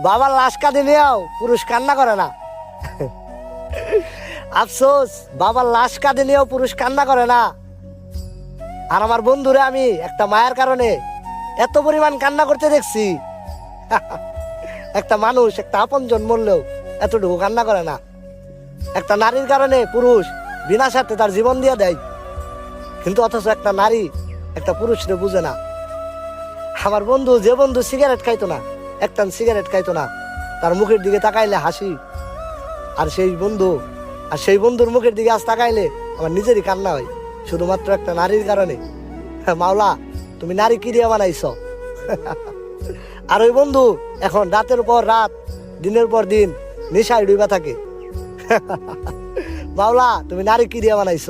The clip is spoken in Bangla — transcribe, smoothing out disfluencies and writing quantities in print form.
বাবার লাশ কাঁদে নিয়েও পুরুষ কান্না করে না। আফসোস, বাবার লাশ কাঁদে নিয়েও পুরুষ কান্না করে না। আর আমার বন্ধুরে আমি একটা মায়ের কারণে এত পরিমাণ কান্না করতে দেখছি। একটা মানুষ, একটা আপনজন মরলেও এতটুকু কান্না করে না। একটা নারীর কারণে পুরুষ বিনা স্বার্থে তার জীবন দিয়ে দেয়, কিন্তু অথচ একটা নারী একটা পুরুষরে বুঝে না। আমার বন্ধু, যে বন্ধু সিগারেট খাইতো না, একটা সিগারেট খাইতো না, তার মুখের দিকে তাকাইলে হাসি। আর সেই বন্ধুর মুখের দিকে আজ তাকাইলে আমার নিজেরই কান্না হয়, শুধুমাত্র একটা নারীর কারণে। মাওলা, তুমি নারী কি দিয়ে বানাইছ? আর ওই বন্ধু এখন রাতের পর রাত, দিনের পর দিন নেশায় ডুবা থাকে। মাওলা, তুমি নারী কি দিয়ে বানাইছ?